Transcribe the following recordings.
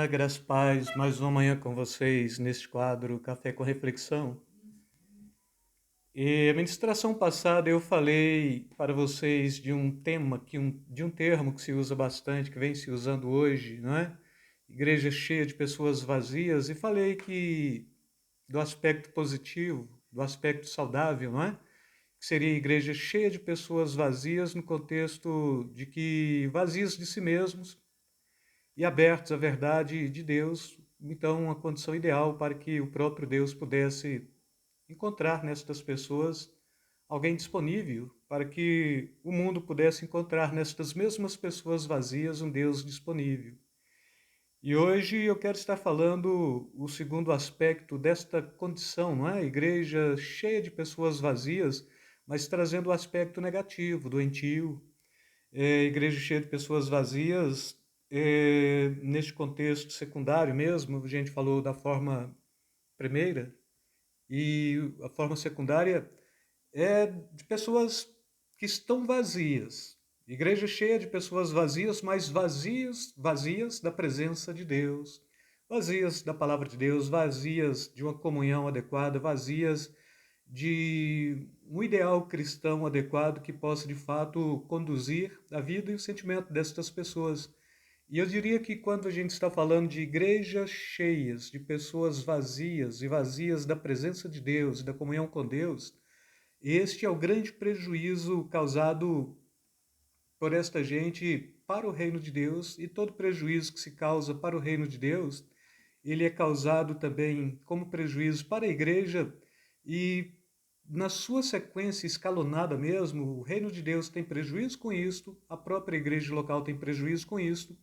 Graças a paz, mais uma manhã com vocês neste quadro Café com Reflexão. E a ministração passada eu falei para vocês de um tema, de um termo que se usa bastante, que vem se usando hoje, não é? Igreja cheia de pessoas vazias, e falei que do aspecto positivo, do aspecto saudável, não é? Que seria a igreja cheia de pessoas vazias no contexto de que vazias de si mesmos e abertos à verdade de Deus, então uma condição ideal para que o próprio Deus pudesse encontrar nestas pessoas alguém disponível, para que o mundo pudesse encontrar nestas mesmas pessoas vazias um Deus disponível. E hoje eu quero estar falando o segundo aspecto desta condição, não é? Igreja cheia de pessoas vazias, mas trazendo o aspecto negativo, doentio, igreja cheia de pessoas vazias, neste contexto secundário mesmo, a gente falou da forma primeira, e a forma secundária é de pessoas que estão vazias. Igreja cheia de pessoas vazias, mas vazias da presença de Deus, vazias da palavra de Deus, vazias de uma comunhão adequada, vazias de um ideal cristão adequado que possa de fato conduzir a vida e o sentimento destas pessoas. E eu diria que quando a gente está falando de igrejas cheias, de pessoas vazias e vazias da presença de Deus e da comunhão com Deus, este é o grande prejuízo causado por esta gente para o reino de Deus, e todo prejuízo que se causa para o reino de Deus, ele é causado também como prejuízo para a igreja, e na sua sequência escalonada mesmo, o reino de Deus tem prejuízo com isto, a própria igreja local tem prejuízo com isto,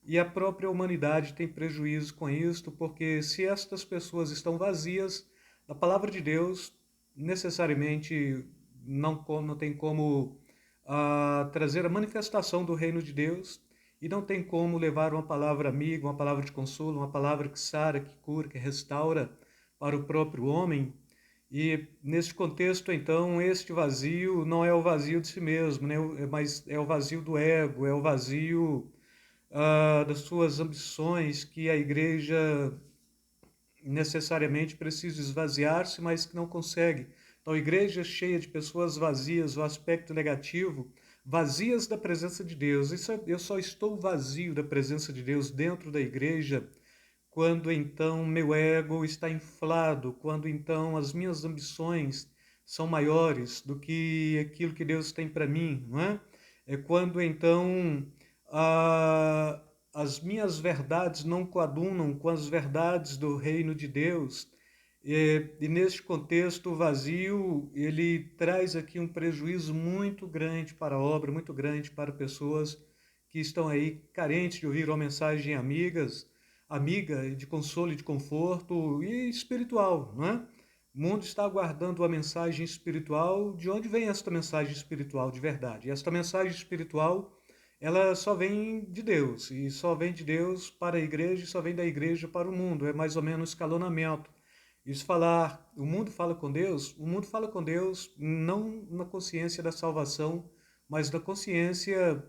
e a própria humanidade tem prejuízo com isto, porque se estas pessoas estão vazias, a palavra de Deus necessariamente não tem como trazer a manifestação do reino de Deus, e não tem como levar uma palavra amiga, uma palavra de consolo, uma palavra que sara, que cura, que restaura para o próprio homem. E neste contexto, então, este vazio não é o vazio de si mesmo, né? Mas é o vazio do ego, é o vazio das suas ambições, que a igreja necessariamente precisa esvaziar-se, mas que não consegue. Então, a igreja cheia de pessoas vazias, o aspecto negativo, vazias da presença de Deus. Eu só estou vazio da presença de Deus dentro da igreja quando então meu ego está inflado, quando então as minhas ambições são maiores do que aquilo que Deus tem para mim, não é? É quando então ah, as minhas verdades não coadunam com as verdades do reino de Deus. E neste contexto vazio, ele traz aqui um prejuízo muito grande para a obra, muito grande para pessoas que estão aí carentes de ouvir uma mensagem amiga, de consolo e de conforto e espiritual, não é? O mundo está aguardando a mensagem espiritual. De onde vem esta mensagem espiritual de verdade? Esta mensagem espiritual, ela só vem de Deus, e só vem de Deus para a igreja, e só vem da igreja para o mundo. É mais ou menos escalonamento. Isso falar, o mundo fala com Deus não na consciência da salvação, mas da consciência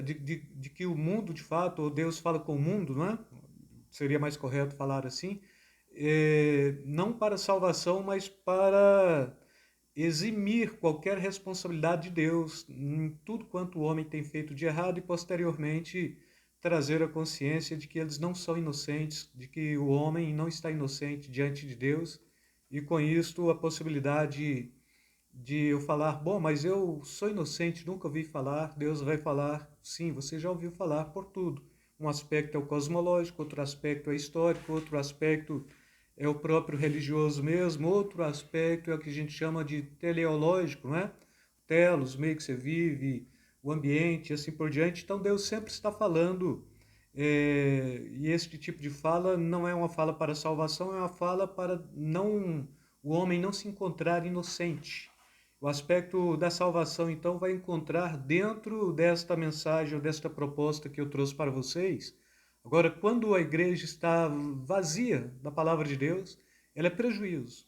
de que o mundo, de fato, ou Deus fala com o mundo, não é? Seria mais correto falar assim, não para salvação, mas para eximir qualquer responsabilidade de Deus em tudo quanto o homem tem feito de errado, e posteriormente trazer a consciência de que eles não são inocentes, de que o homem não está inocente diante de Deus, e com isto a possibilidade de eu falar, bom, mas eu sou inocente, nunca ouvi falar. Deus vai falar, sim, você já ouviu falar por tudo. Um aspecto é o cosmológico, outro aspecto é histórico, outro aspecto é o próprio religioso mesmo, outro aspecto é o que a gente chama de teleológico, não é? Telos, meio que você vive, o ambiente, assim por diante. Então Deus sempre está falando, e este tipo de fala não é uma fala para salvação, é uma fala para não o homem não se encontrar inocente. O aspecto da salvação, então, vai encontrar dentro desta mensagem, ou desta proposta que eu trouxe para vocês. Agora, quando a igreja está vazia da palavra de Deus, ela é prejuízo.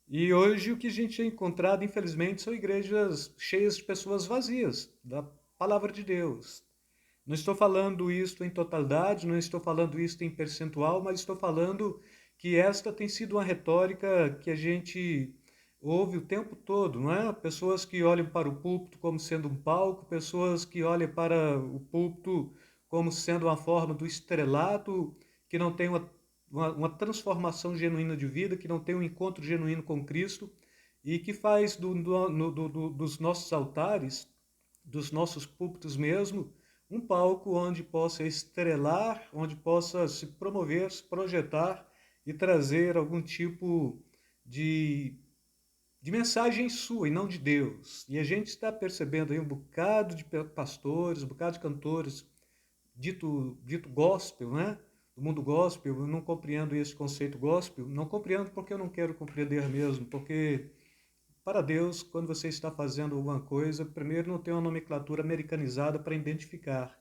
E hoje o que a gente tem encontrado, infelizmente, são igrejas cheias de pessoas vazias da palavra de Deus, Não estou falando isto em totalidade, não estou falando isto em percentual, mas estou falando que esta tem sido uma retórica que a gente ouve o tempo todo, não é? Pessoas que olham para o púlpito como sendo um palco, pessoas que olham para o púlpito como sendo uma forma do estrelato, que não tem uma transformação genuína de vida, que não tem um encontro genuíno com Cristo e que faz dos nossos altares, dos nossos púlpitos mesmo, um palco onde possa estrelar, onde possa se promover, se projetar e trazer algum tipo de, de mensagem sua e não de Deus. E a gente está percebendo aí um bocado de pastores, um bocado de cantores, dito gospel, né? Do mundo gospel, eu não compreendo esse conceito gospel, não compreendo porque eu não quero compreender mesmo, porque para Deus, quando você está fazendo alguma coisa, primeiro não tem uma nomenclatura americanizada para identificar.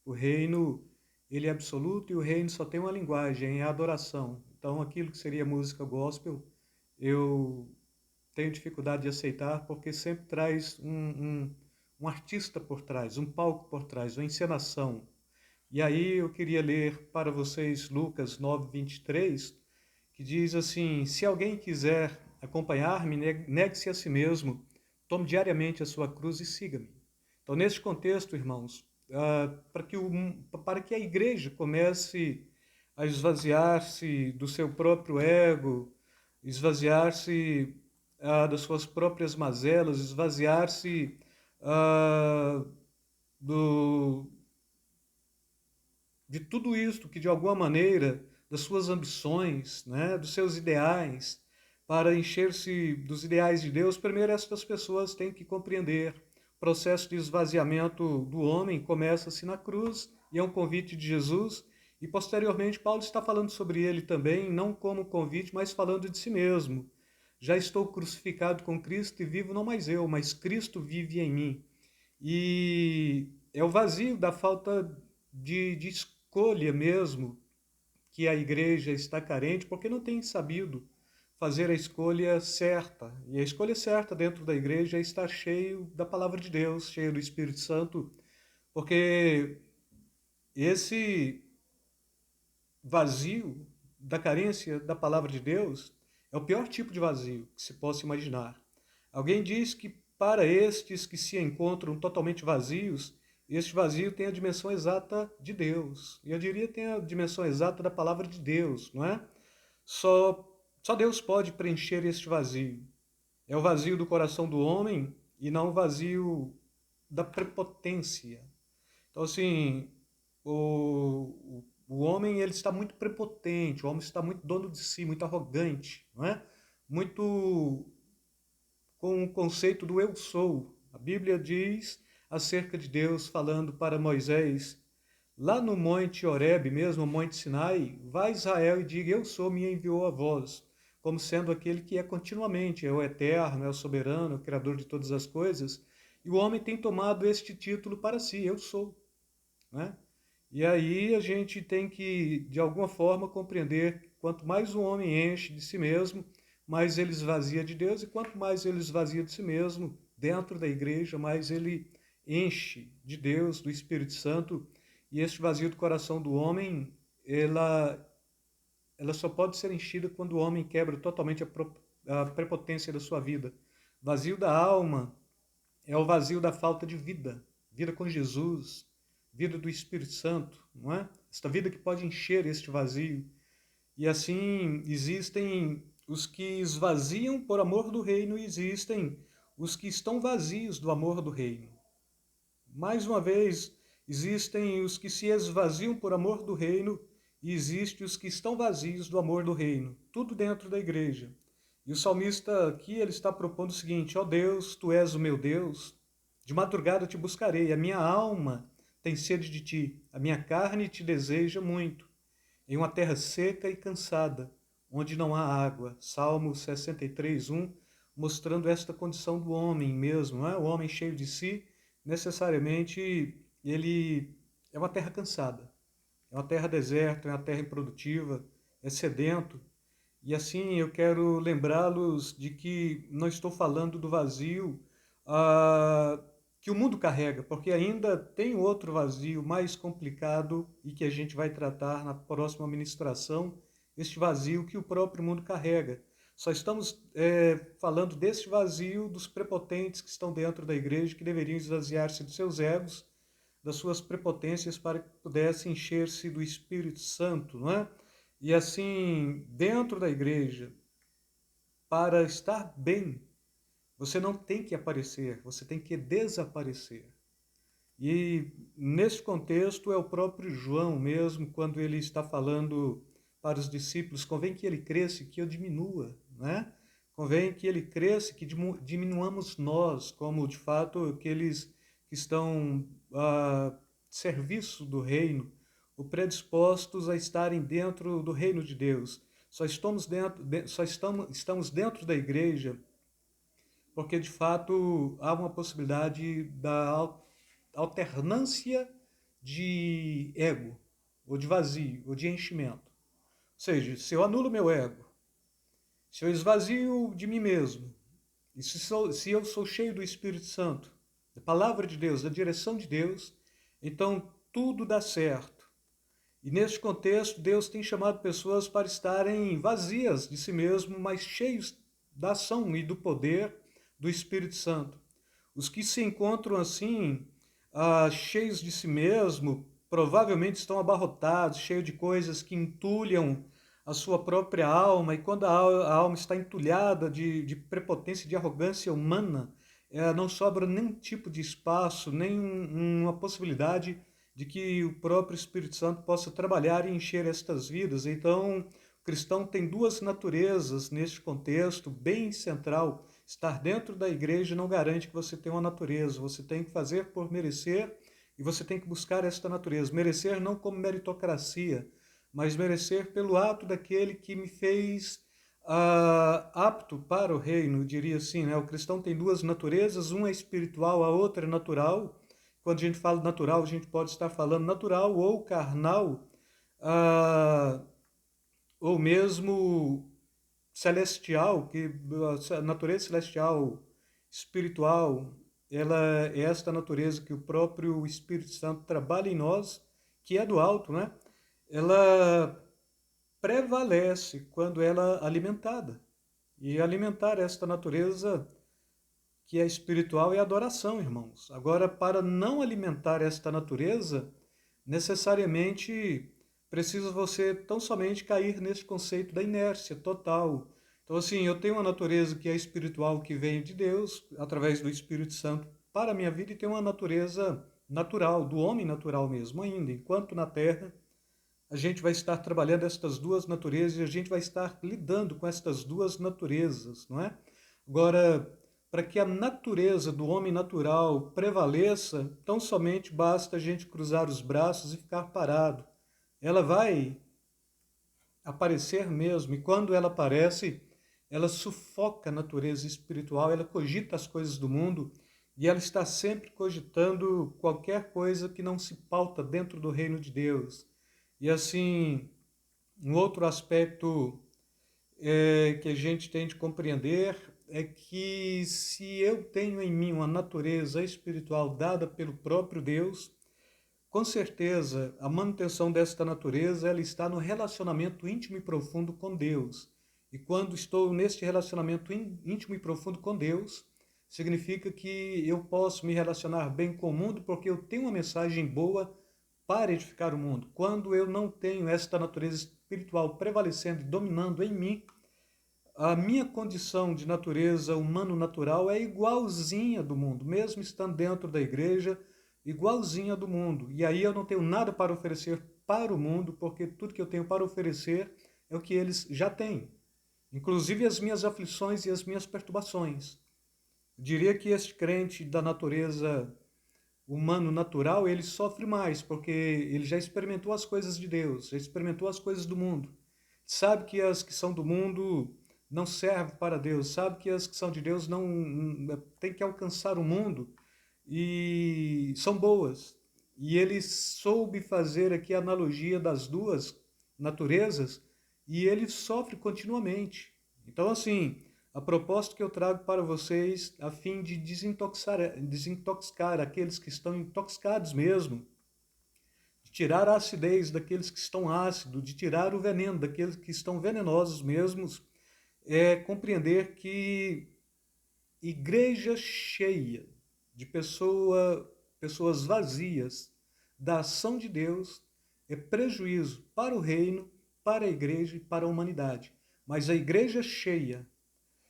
O reino, ele é absoluto e o reino só tem uma linguagem, é a adoração. Então, aquilo que seria música gospel, eu tenho dificuldade de aceitar porque sempre traz um artista por trás, um palco por trás, uma encenação. E aí eu queria ler para vocês Lucas 9:23, que diz assim: se alguém quiser acompanhar-me, negue-se a si mesmo, tome diariamente a sua cruz e siga-me. Então, neste contexto, irmãos, para que a igreja comece a esvaziar-se do seu próprio ego, esvaziar-se das suas próprias mazelas, esvaziar-se ah, do, de tudo isto que de alguma maneira, das suas ambições, né, dos seus ideais, para encher-se dos ideais de Deus, primeiro estas pessoas têm que compreender o processo de esvaziamento do homem começa-se na cruz e é um convite de Jesus e posteriormente Paulo está falando sobre ele também, não como convite, mas falando de si mesmo. Já estou crucificado com Cristo e vivo não mais eu, mas Cristo vive em mim. E é o vazio da falta de escolha mesmo que a igreja está carente, porque não tem sabido fazer a escolha certa. E a escolha certa dentro da igreja é estar cheio da palavra de Deus, cheio do Espírito Santo, porque esse vazio da carência da palavra de Deus é o pior tipo de vazio que se possa imaginar. Alguém diz que para estes que se encontram totalmente vazios, este vazio tem a dimensão exata de Deus. E eu diria que tem a dimensão exata da palavra de Deus, não é? Só, só Deus pode preencher este vazio. É o vazio do coração do homem e não o vazio da prepotência. Então, assim, o homem ele está muito prepotente, o homem está muito dono de si, muito arrogante, não é? Muito com o conceito do eu sou. A Bíblia diz acerca de Deus falando para Moisés, lá no Monte Horebe mesmo, no Monte Sinai, vai Israel e diga, eu sou, me enviou a vós, como sendo aquele que é continuamente, é o eterno, é o soberano, é o criador de todas as coisas, e o homem tem tomado este título para si, eu sou, né? E aí a gente tem que, de alguma forma, compreender que quanto mais o homem enche de si mesmo, mais ele esvazia de Deus, e quanto mais ele esvazia de si mesmo, dentro da igreja, mais ele enche de Deus, do Espírito Santo, e este vazio do coração do homem, ela só pode ser enchida quando o homem quebra totalmente a prepotência da sua vida. Vazio da alma é o vazio da falta de vida, vida com Jesus, vida do Espírito Santo, não é? Esta vida que pode encher este vazio. E assim existem os que esvaziam por amor do reino e existem os que estão vazios do amor do reino. Mais uma vez, existem os que se esvaziam por amor do reino e existem os que estão vazios do amor do reino. Tudo dentro da igreja. E o salmista aqui ele está propondo o seguinte: ó Deus, tu és o meu Deus, de madrugada te buscarei, a minha alma tem sede de ti, a minha carne te deseja muito, em uma terra seca e cansada, onde não há água. Salmo 63:1, mostrando esta condição do homem mesmo, não é? O homem cheio de si, necessariamente ele é uma terra cansada, é uma terra deserta, é uma terra improdutiva, é sedento. E assim eu quero lembrá-los de que não estou falando do vazio ah, que o mundo carrega, porque ainda tem outro vazio mais complicado e que a gente vai tratar na próxima ministração, este vazio que o próprio mundo carrega. Só estamos falando deste vazio dos prepotentes que estão dentro da igreja, que deveriam esvaziar-se dos seus egos, das suas prepotências, para que pudessem encher-se do Espírito Santo, não é? E assim, dentro da igreja, para estar bem, você não tem que aparecer, você tem que desaparecer. E nesse contexto é o próprio João mesmo, quando ele está falando para os discípulos, convém que ele cresça e que eu diminua, né? Convém que ele cresça e que diminuamos nós, como de fato aqueles que estão a serviço do reino, ou predispostos a estarem dentro do reino de Deus. Estamos dentro da igreja porque de fato há uma possibilidade da alternância de ego, ou de vazio, ou de enchimento. Ou seja, se eu anulo meu ego, se eu esvazio de mim mesmo, e se eu sou cheio do Espírito Santo, da palavra de Deus, da direção de Deus, então tudo dá certo. E neste contexto, Deus tem chamado pessoas para estarem vazias de si mesmo, mas cheios da ação e do poder do Espírito Santo. Os que se encontram assim, cheios de si mesmo, provavelmente estão abarrotados, cheios de coisas que entulham a sua própria alma, e quando a alma está entulhada de prepotência e de arrogância humana, não sobra nenhum tipo de espaço, nem uma possibilidade de que o próprio Espírito Santo possa trabalhar e encher estas vidas. Então, o cristão tem duas naturezas neste contexto, bem central. Estar dentro da igreja não garante que você tenha uma natureza, você tem que fazer por merecer e você tem que buscar esta natureza. Merecer não como meritocracia, mas merecer pelo ato daquele que me fez apto para o reino, eu diria assim, né? O cristão tem duas naturezas, uma é espiritual, a outra é natural. Quando a gente fala natural, a gente pode estar falando natural ou carnal, ah, ou mesmo celestial, que a natureza celestial, espiritual, ela é esta natureza que o próprio Espírito Santo trabalha em nós, que é do alto, né? Ela prevalece quando ela é alimentada. E alimentar esta natureza que é espiritual é adoração, irmãos. Agora, para não alimentar esta natureza, necessariamente precisa você tão somente cair nesse conceito da inércia total. Então, assim, eu tenho uma natureza que é espiritual, que vem de Deus, através do Espírito Santo, para a minha vida, e tenho uma natureza natural, do homem natural mesmo ainda. Enquanto na terra, a gente vai estar trabalhando estas duas naturezas e a gente vai estar lidando com estas duas naturezas, não é? Agora, para que a natureza do homem natural prevaleça, tão somente basta a gente cruzar os braços e ficar parado. Ela vai aparecer mesmo, e quando ela aparece, ela sufoca a natureza espiritual, ela cogita as coisas do mundo e ela está sempre cogitando qualquer coisa que não se pauta dentro do reino de Deus. E assim, um outro aspecto que a gente tem de compreender é que se eu tenho em mim uma natureza espiritual dada pelo próprio Deus, com certeza a manutenção desta natureza ela está no relacionamento íntimo e profundo com Deus. E quando estou neste relacionamento íntimo e profundo com Deus, significa que eu posso me relacionar bem com o mundo porque eu tenho uma mensagem boa para edificar o mundo. Quando eu não tenho esta natureza espiritual prevalecendo e dominando em mim, a minha condição de natureza humano-natural é igualzinha do mundo, mesmo estando dentro da igreja, igualzinha do mundo. E aí eu não tenho nada para oferecer para o mundo, porque tudo que eu tenho para oferecer é o que eles já têm, inclusive as minhas aflições e as minhas perturbações. Eu diria que este crente da natureza humano natural, ele sofre mais, porque ele já experimentou as coisas de Deus, já experimentou as coisas do mundo. Sabe que as que são do mundo não servem para Deus, sabe que as que são de Deus não tem que alcançar o mundo e são boas. E ele soube fazer aqui a analogia das duas naturezas e ele sofre continuamente. Então, assim, A proposta que eu trago para vocês a fim de desintoxicar aqueles que estão intoxicados mesmo, de tirar a acidez daqueles que estão ácidos, de tirar o veneno daqueles que estão venenosos mesmos, é compreender que igreja cheia de pessoas vazias da ação de Deus é prejuízo para o reino, para a igreja e para a humanidade. Mas a igreja cheia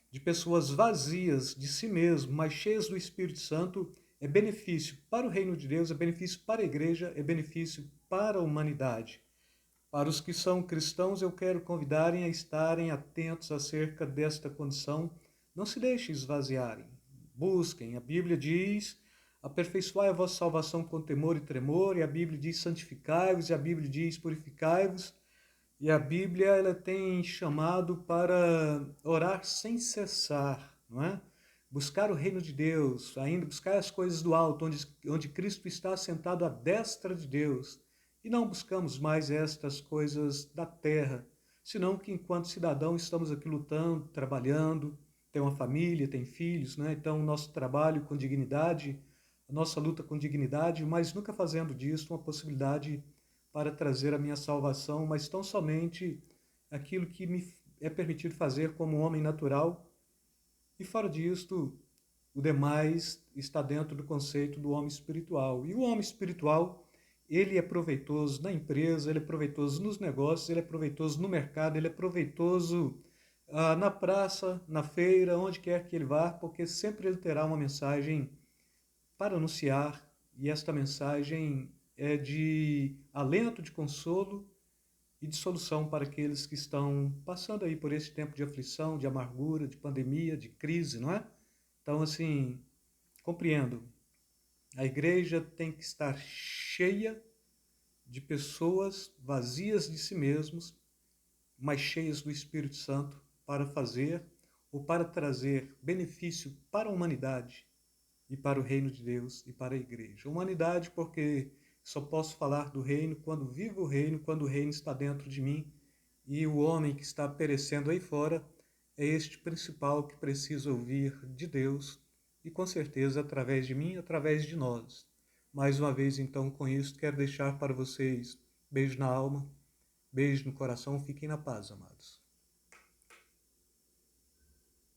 de pessoas vazias de si mesmo, mas cheias do Espírito Santo, é benefício para o reino de Deus, é benefício para a igreja, é benefício para a humanidade. Para os que são cristãos, eu quero convidarem a estarem atentos acerca desta condição. Não se deixem esvaziarem. Busquem. A Bíblia diz: aperfeiçoai a vossa salvação com temor e tremor. E a Bíblia diz: santificai-vos. E a Bíblia diz: purificai-vos. E a Bíblia ela tem chamado para orar sem cessar, não é? Buscar o reino de Deus, ainda buscar as coisas do alto, onde Cristo está sentado à destra de Deus. E não buscamos mais estas coisas da terra, senão que enquanto cidadão estamos aqui lutando, trabalhando, tem uma família, tem filhos, né? Então o nosso trabalho com dignidade, a nossa luta com dignidade, mas nunca fazendo disso uma possibilidade para trazer a minha salvação, mas tão somente aquilo que me é permitido fazer como homem natural, e fora disto, o demais está dentro do conceito do homem espiritual. E o homem espiritual, ele é proveitoso na empresa, ele é proveitoso nos negócios, ele é proveitoso no mercado, ele é proveitoso na praça, na feira, onde quer que ele vá, porque sempre ele terá uma mensagem para anunciar, e esta mensagem é de alento, de consolo e de solução para aqueles que estão passando aí por esse tempo de aflição, de amargura, de pandemia, de crise, não é? Então, assim, compreendo. A igreja tem que estar cheia de pessoas vazias de si mesmos, mas cheias do Espírito Santo para fazer ou para trazer benefício para a humanidade e para o reino de Deus e para a igreja. Humanidade, porque só posso falar do reino quando vivo o reino, quando o reino está dentro de mim, e o homem que está perecendo aí fora é este principal que precisa ouvir de Deus, e com certeza através de mim, através de nós. Mais uma vez, então, com isso, quero deixar para vocês beijo na alma, beijo no coração, fiquem na paz, amados.